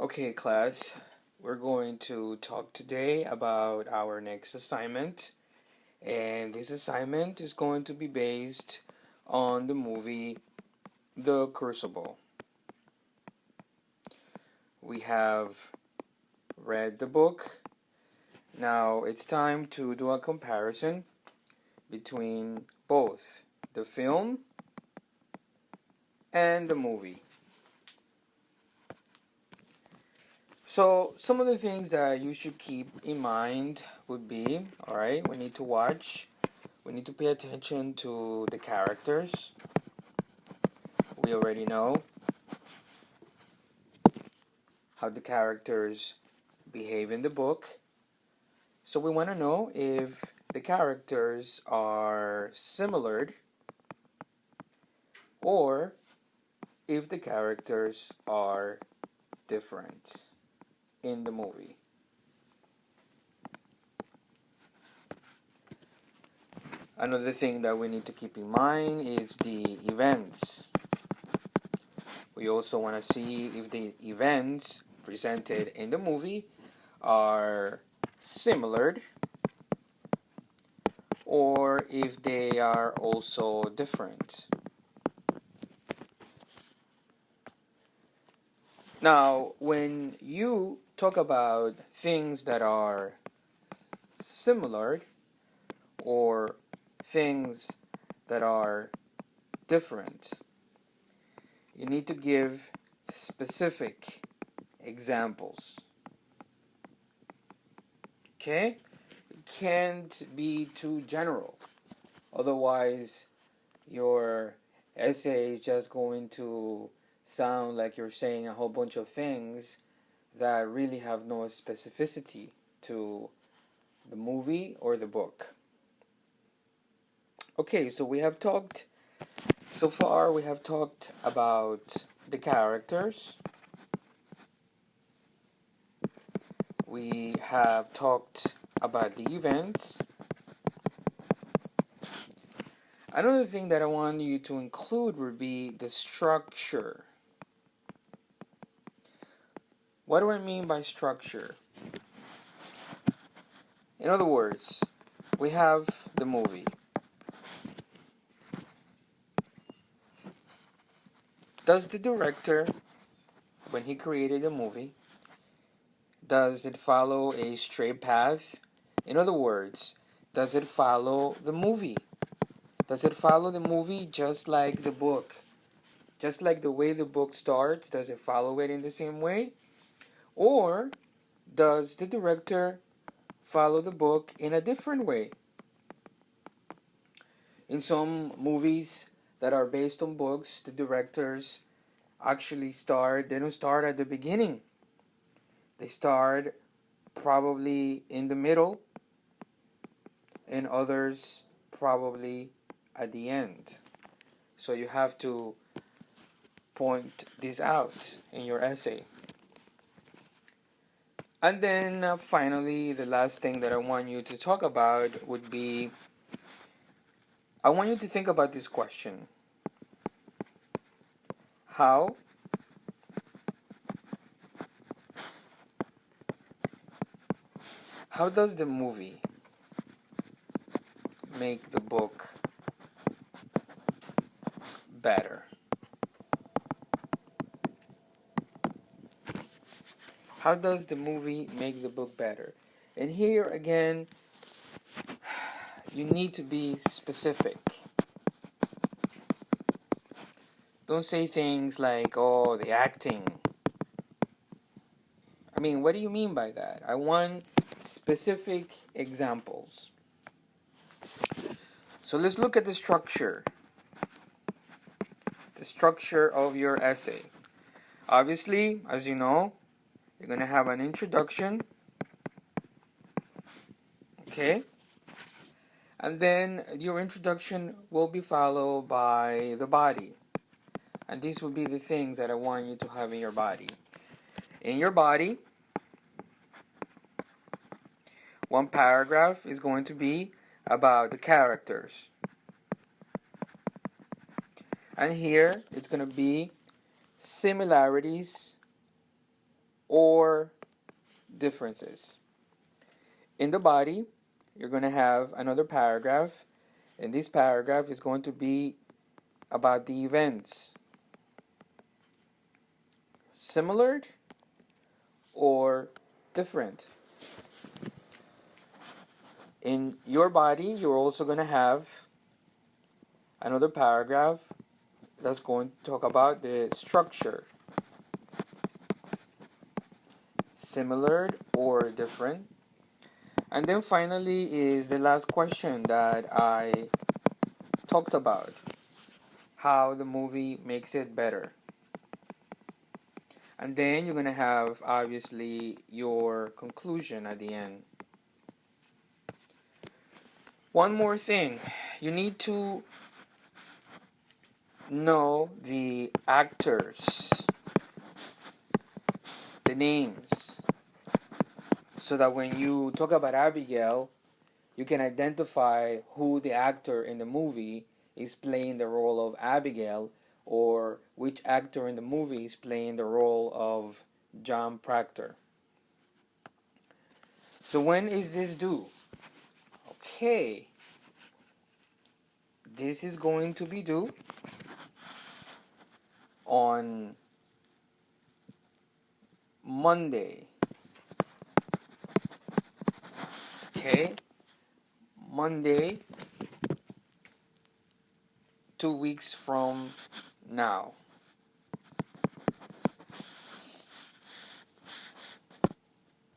Okay, class, we're going to talk today about our next assignment, and this assignment is going to be based on the movie The Crucible. We have read the book. Now it's time to do a comparison between both the film and the movie. So, some of the things that you should keep in mind would be, alright, we need to pay attention to the characters. We already know how the characters behave in the book. So we want to know if the characters are similar or if the characters are different in the movie. Another thing that we need to keep in mind is the events. We also want to see if the events presented in the movie are similar or if they are also different. Now, when you talk about things that are similar or things that are different, you need to give specific examples. Okay? It can't be too general. Otherwise, your essay is just going to sound like you're saying a whole bunch of things that really have no specificity to the movie or the book. Okay, so so far we have talked about the characters. We have talked about the events. Another thing that I want you to include would be the structure. What do I mean by structure? In other words, we have the movie. Does the director, when he created the movie, does it follow a straight path? In other words, does it follow the movie? Does it follow the movie just like the book? Just like the way the book starts, does it follow it in the same way? Or does the director follow the book in a different way? In some movies that are based on books, the directors they don't start at the beginning. They start probably in the middle, and others probably at the end. So you have to point this out in your essay. And then finally, the last thing that I want you to talk about would be I want you to think about this question. How does the movie make the book better? How does the movie make the book better? And here again, you need to be specific. Don't say things like, oh, the acting. I mean, what do you mean by that? I want specific examples. So let's look at the structure. The structure of your essay. Obviously, as you know, you're going to have an introduction. Okay? And then your introduction will be followed by the body. And these will be the things that I want you to have in your body. In your body, one paragraph is going to be about the characters. And here it's going to be similarities or differences. In the body, you're going to have another paragraph, and this paragraph is going to be about the events. Similar or different. In your body, you're also going to have another paragraph that's going to talk about the structure. Similar or different. And then finally is the last question that I talked about. How the movie makes it better. And then you're going to have, obviously, your conclusion at the end. One more thing. You need to know the actors, the names, so that when you talk about Abigail, you can identify who the actor in the movie is playing the role of Abigail, or which actor in the movie is playing the role of John Proctor. So when is this due? Okay, this is going to be due on Monday. Okay, Monday, 2 weeks from now.